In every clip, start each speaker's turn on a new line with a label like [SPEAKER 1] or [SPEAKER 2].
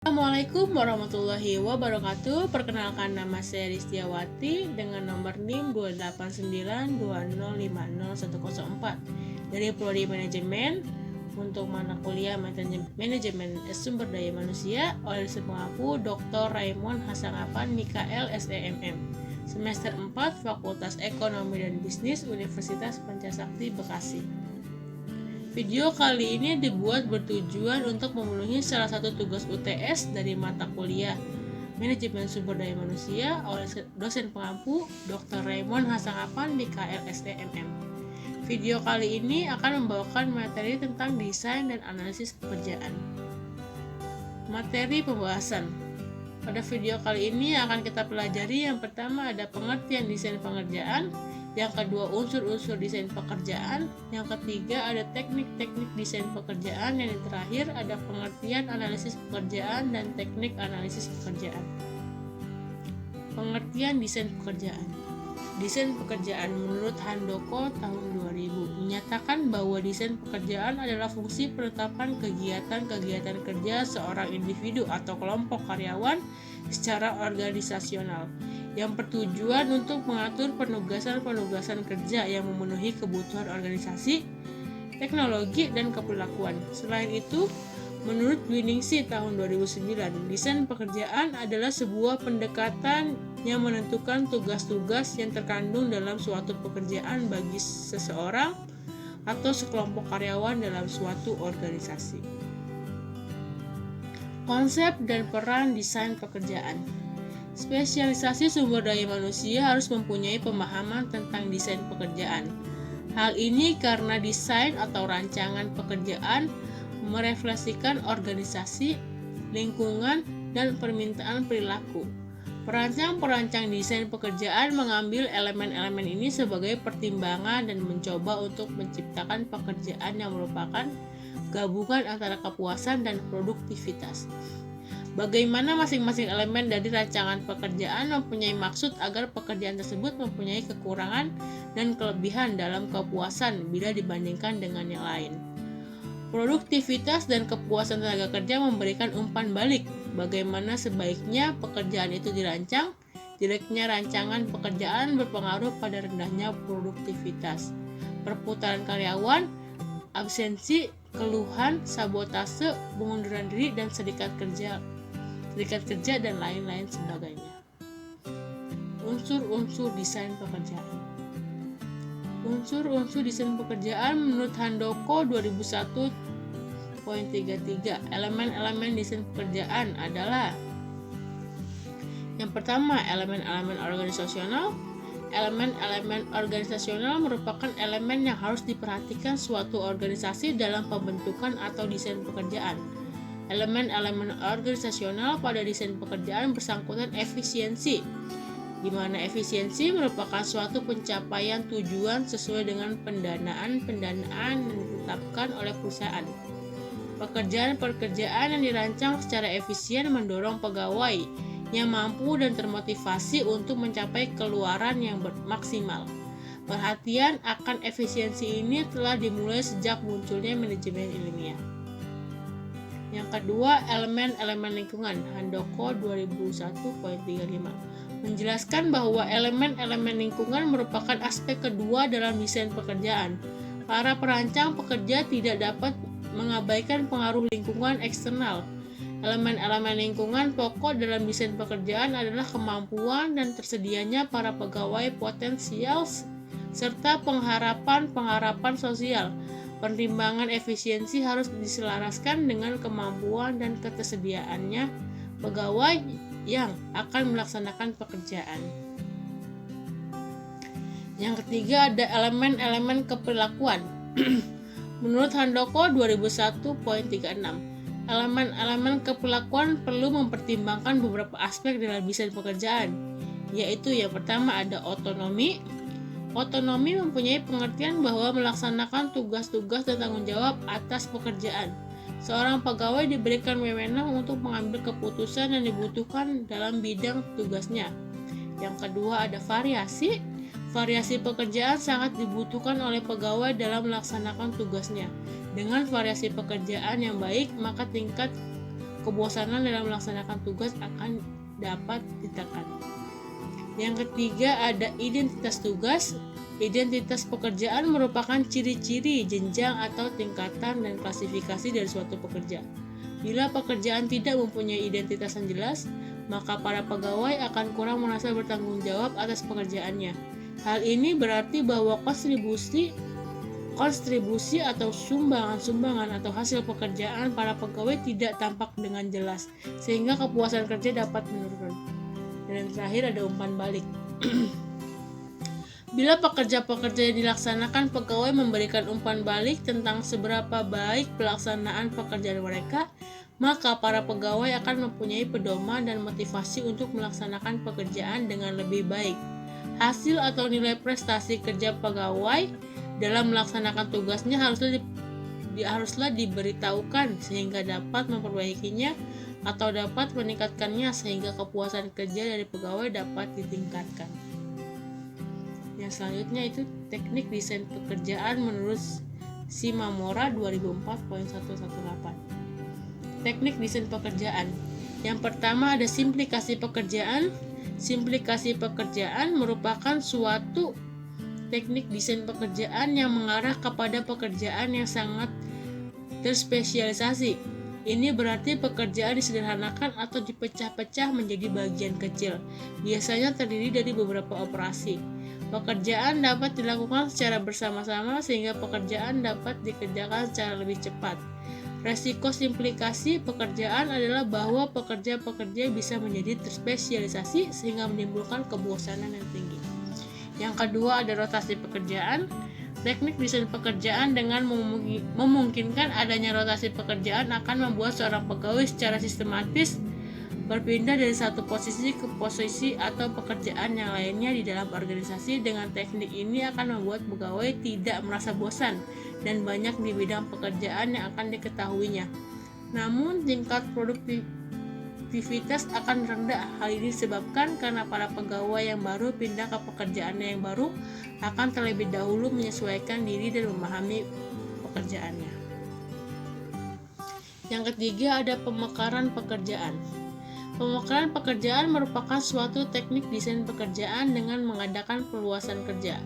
[SPEAKER 1] Assalamualaikum warahmatullahi wabarakatuh. Perkenalkan, nama saya Ristiawati dengan nomor NIM 28920500104 dari Prodi Manajemen untuk mata kuliah Manajemen Sumber Daya Manusia oleh pengaku Dr. Raymond Hasangapan Mikael SEMM, semester 4 Fakultas Ekonomi dan Bisnis Universitas Pancasakti Bekasi. Video kali ini dibuat bertujuan untuk memenuhi salah satu tugas UTS dari mata kuliah Manajemen Sumber Daya Manusia oleh dosen pengampu Dr. Raymond Hasangapan Mikael SEMM. Video kali ini akan membawakan materi tentang desain dan analisis pekerjaan. Materi pembahasan. Pada video kali ini akan kita pelajari yang pertama ada pengertian desain pengerjaan, yang kedua unsur-unsur desain pekerjaan, yang ketiga ada teknik-teknik desain pekerjaan, yang terakhir ada pengertian analisis pekerjaan dan teknik analisis pekerjaan. Pengertian desain pekerjaan. Desain pekerjaan menurut Handoko tahun 2000 menyatakan bahwa desain pekerjaan adalah fungsi penetapan kegiatan-kegiatan kerja seorang individu atau kelompok karyawan secara organisasional yang bertujuan untuk mengatur penugasan-penugasan kerja yang memenuhi kebutuhan organisasi, teknologi, dan keperilakuan. Selain itu, menurut Winningsi tahun 2009, desain pekerjaan adalah sebuah pendekatan yang menentukan tugas-tugas yang terkandung dalam suatu pekerjaan bagi seseorang atau sekelompok karyawan dalam suatu organisasi. Konsep dan peran desain pekerjaan. Spesialisasi sumber daya manusia harus mempunyai pemahaman tentang desain pekerjaan. Hal ini karena desain atau rancangan pekerjaan merefleksikan organisasi, lingkungan, dan permintaan perilaku. Perancang-perancang desain pekerjaan mengambil elemen-elemen ini sebagai pertimbangan dan mencoba untuk menciptakan pekerjaan yang merupakan gabungan antara kepuasan dan produktivitas. Bagaimana masing-masing elemen dari rancangan pekerjaan mempunyai maksud agar pekerjaan tersebut mempunyai kekurangan dan kelebihan dalam kepuasan bila dibandingkan dengan yang lain. Produktivitas dan kepuasan tenaga kerja memberikan umpan balik bagaimana sebaiknya pekerjaan itu dirancang. Jeleknya rancangan pekerjaan berpengaruh pada rendahnya produktivitas, perputaran karyawan, absensi, keluhan, sabotase, pengunduran diri, dan serikat kerja dan lain-lain sebagainya. Unsur-unsur desain pekerjaan. Unsur-unsur desain pekerjaan menurut Handoko 2001.33. Elemen-elemen desain pekerjaan adalah: yang pertama, elemen-elemen organisasional. Elemen-elemen organisasional merupakan elemen yang harus diperhatikan suatu organisasi dalam pembentukan atau desain pekerjaan. Elemen-elemen organisasional pada desain pekerjaan bersangkutan efisiensi, di mana efisiensi merupakan suatu pencapaian tujuan sesuai dengan pendanaan yang ditetapkan oleh perusahaan. Pekerjaan-pekerjaan yang dirancang secara efisien mendorong pegawai yang mampu dan termotivasi untuk mencapai keluaran yang maksimal. Perhatian akan efisiensi ini telah dimulai sejak munculnya manajemen ilmiah. Yang kedua, elemen-elemen lingkungan. Handoko 2001.35 menjelaskan bahwa elemen-elemen lingkungan merupakan aspek kedua dalam desain pekerjaan. Para perancang pekerja tidak dapat mengabaikan pengaruh lingkungan eksternal. Elemen-elemen lingkungan pokok dalam desain pekerjaan adalah kemampuan dan tersedianya para pegawai potensial serta pengharapan sosial. Pertimbangan efisiensi harus diselaraskan dengan kemampuan dan ketersediaannya pegawai yang akan melaksanakan pekerjaan. Yang ketiga ada elemen-elemen keperilakuan. Menurut Handoko 2001.36, elemen-elemen keperilakuan perlu mempertimbangkan beberapa aspek dalam desain pekerjaan, yaitu yang pertama ada otonomi. Otonomi mempunyai pengertian bahwa melaksanakan tugas-tugas dan tanggung jawab atas pekerjaan. Seorang pegawai diberikan wewenang untuk mengambil keputusan yang dibutuhkan dalam bidang tugasnya. Yang kedua ada variasi. Variasi pekerjaan sangat dibutuhkan oleh pegawai dalam melaksanakan tugasnya. Dengan variasi pekerjaan yang baik, maka tingkat kebosanan dalam melaksanakan tugas akan dapat ditekan. Yang ketiga ada identitas tugas. Identitas pekerjaan merupakan ciri-ciri, jenjang atau tingkatan dan klasifikasi dari suatu pekerja. Bila pekerjaan tidak mempunyai identitas yang jelas, maka para pegawai akan kurang merasa bertanggung jawab atas pekerjaannya. Hal ini berarti bahwa kontribusi atau sumbangan atau hasil pekerjaan para pegawai tidak tampak dengan jelas, sehingga kepuasan kerja dapat menurun. Dan yang terakhir ada umpan balik. Bila pekerja-pekerja yang dilaksanakan pegawai memberikan umpan balik tentang seberapa baik pelaksanaan pekerjaan mereka, maka para pegawai akan mempunyai pedoman dan motivasi untuk melaksanakan pekerjaan dengan lebih baik. Hasil atau nilai prestasi kerja pegawai dalam melaksanakan tugasnya haruslah diberitahukan sehingga dapat memperbaikinya atau dapat meningkatkannya sehingga kepuasan kerja dari pegawai dapat ditingkatkan. Yang selanjutnya itu teknik desain pekerjaan menurut Shimamura 2004.118. Teknik desain pekerjaan. Yang pertama ada simplikasi pekerjaan. Simplikasi pekerjaan merupakan suatu teknik desain pekerjaan yang mengarah kepada pekerjaan yang sangat terspesialisasi. Ini berarti pekerjaan disederhanakan atau dipecah-pecah menjadi bagian kecil. Biasanya terdiri dari beberapa operasi. Pekerjaan dapat dilakukan secara bersama-sama sehingga pekerjaan dapat dikerjakan secara lebih cepat. Resiko simplikasi pekerjaan adalah bahwa pekerja-pekerja bisa menjadi terspesialisasi sehingga menimbulkan kebosanan yang tinggi. Yang kedua ada rotasi pekerjaan. Teknik desain pekerjaan dengan memungkinkan adanya rotasi pekerjaan akan membuat seorang pegawai secara sistematis berpindah dari satu posisi ke posisi atau pekerjaan yang lainnya di dalam organisasi. Dengan teknik ini akan membuat pegawai tidak merasa bosan dan banyak di bidang pekerjaan yang akan diketahuinya. Namun tingkat produktivitas akan rendah. Hal ini disebabkan karena para pegawai yang baru pindah ke pekerjaannya yang baru akan terlebih dahulu menyesuaikan diri dan memahami pekerjaannya. Yang ketiga ada pemekaran pekerjaan. Pemekaran pekerjaan merupakan suatu teknik desain pekerjaan dengan mengadakan perluasan kerja.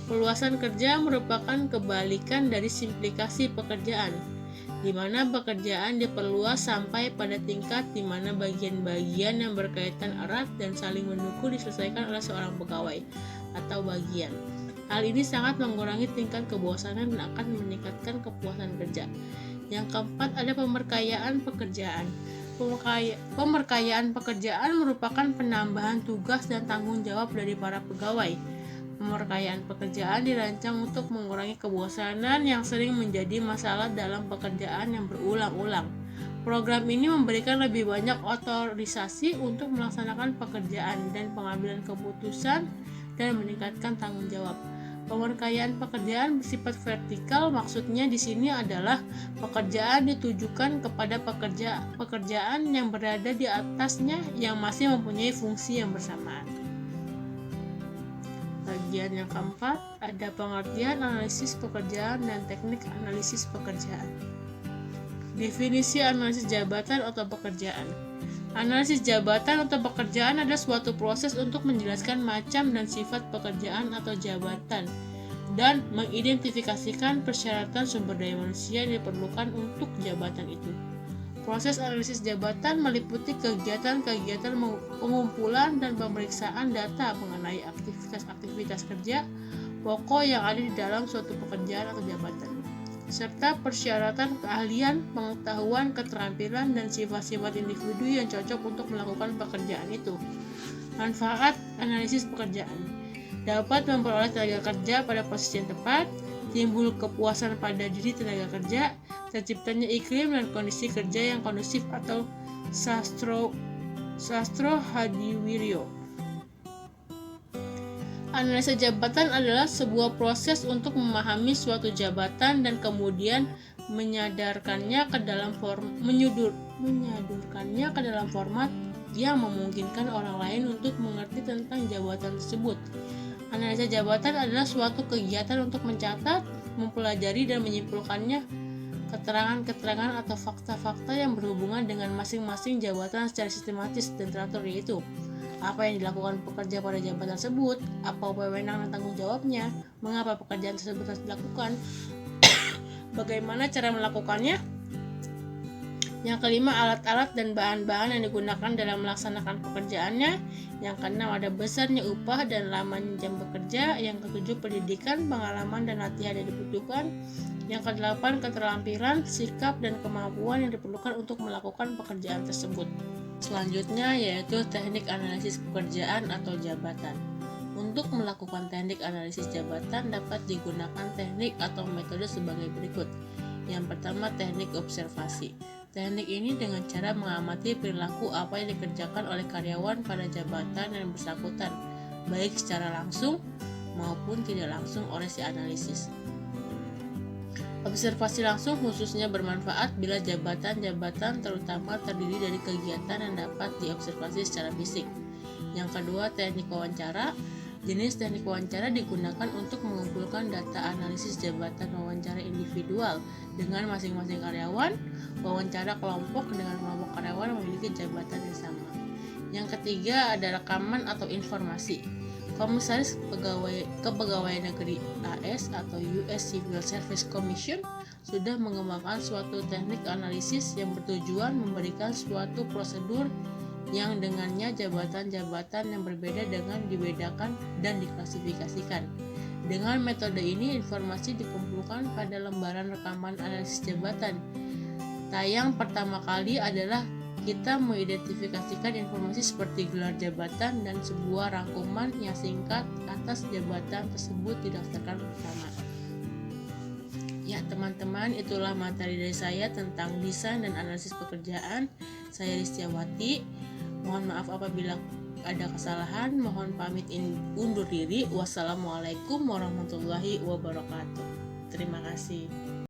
[SPEAKER 1] Perluasan kerja merupakan kebalikan dari simplikasi pekerjaan, di mana pekerjaan diperluas sampai pada tingkat di mana bagian-bagian yang berkaitan erat dan saling mendukung diselesaikan oleh seorang pegawai atau bagian. Hal ini sangat mengurangi tingkat kebosanan dan akan meningkatkan kepuasan kerja. Yang keempat ada pemerkayaan pekerjaan. Pemerkayaan pekerjaan merupakan penambahan tugas dan tanggung jawab dari para pegawai. Pemerkayaan pekerjaan dirancang untuk mengurangi kebosanan yang sering menjadi masalah dalam pekerjaan yang berulang-ulang. Program ini memberikan lebih banyak otorisasi untuk melaksanakan pekerjaan dan pengambilan keputusan dan meningkatkan tanggung jawab. Pemerkayaan pekerjaan bersifat vertikal, maksudnya di sini adalah pekerjaan ditujukan kepada pekerjaan yang berada di atasnya yang masih mempunyai fungsi yang bersamaan. Bagian yang keempat ada pengertian analisis pekerjaan dan teknik analisis pekerjaan. Definisi analisis jabatan atau pekerjaan. Analisis jabatan atau pekerjaan adalah suatu proses untuk menjelaskan macam dan sifat pekerjaan atau jabatan dan mengidentifikasikan persyaratan sumber daya manusia yang diperlukan untuk jabatan itu. Proses analisis jabatan meliputi kegiatan-kegiatan pengumpulan dan pemeriksaan data mengenai aktivitas-aktivitas kerja pokok yang ada di dalam suatu pekerjaan atau jabatan, serta persyaratan keahlian, pengetahuan, keterampilan, dan sifat-sifat individu yang cocok untuk melakukan pekerjaan itu. Manfaat analisis pekerjaan dapat memperoleh tenaga kerja pada posisi yang tepat, timbul kepuasan pada diri tenaga kerja, terciptanya iklim dan kondisi kerja yang kondusif atau sastro hadiwiryo. Analisa jabatan adalah sebuah proses untuk memahami suatu jabatan dan kemudian menyodorkannya ke dalam format yang memungkinkan orang lain untuk mengerti tentang jabatan tersebut. Analisa jabatan adalah suatu kegiatan untuk mencatat, mempelajari dan keterangan-keterangan atau fakta-fakta yang berhubungan dengan masing-masing jabatan secara sistematis dan teratur, yaitu apa yang dilakukan pekerja pada jabatan tersebut, apa wewenang dan tanggung jawabnya, mengapa pekerjaan tersebut harus dilakukan, bagaimana cara melakukannya. Yang kelima, alat-alat dan bahan-bahan yang digunakan dalam melaksanakan pekerjaannya. Yang keenam, ada besarnya upah dan lamanya jam bekerja. Yang ketujuh, pendidikan, pengalaman, dan latihan yang dibutuhkan. Yang kedelapan, keterampilan, sikap, dan kemampuan yang diperlukan untuk melakukan pekerjaan tersebut. Selanjutnya yaitu teknik analisis pekerjaan atau jabatan. Untuk melakukan teknik analisis jabatan dapat digunakan teknik atau metode sebagai berikut. Yang pertama, teknik observasi. Teknik ini dengan cara mengamati perilaku apa yang dikerjakan oleh karyawan pada jabatan yang bersangkutan, baik secara langsung maupun tidak langsung oleh si analisis. Observasi langsung khususnya bermanfaat bila jabatan-jabatan terutama terdiri dari kegiatan yang dapat diobservasi secara fisik. Yang kedua, teknik wawancara. Jenis teknik wawancara digunakan untuk mengumpulkan data analisis jabatan wawancara individual dengan masing-masing karyawan, wawancara kelompok dengan kelompok karyawan yang memiliki jabatan yang sama. Yang ketiga, ada rekaman atau informasi. Komisaris Kepegawaian Negeri AS atau US Civil Service Commission sudah mengembangkan suatu teknik analisis yang bertujuan memberikan suatu prosedur yang dengannya jabatan-jabatan yang berbeda dengan dibedakan dan diklasifikasikan. Dengan metode ini, informasi dikumpulkan pada lembaran rekaman analisis jabatan. Yang pertama kali adalah kita mengidentifikasikan informasi seperti gelar jabatan dan sebuah rangkuman yang singkat atas jabatan tersebut didaftarkan pertama. Ya teman-teman, itulah materi dari saya tentang desain dan analisis pekerjaan. Saya Ristiawati. Mohon maaf apabila ada kesalahan. Mohon pamit undur diri. Wassalamualaikum warahmatullahi wabarakatuh. Terima kasih.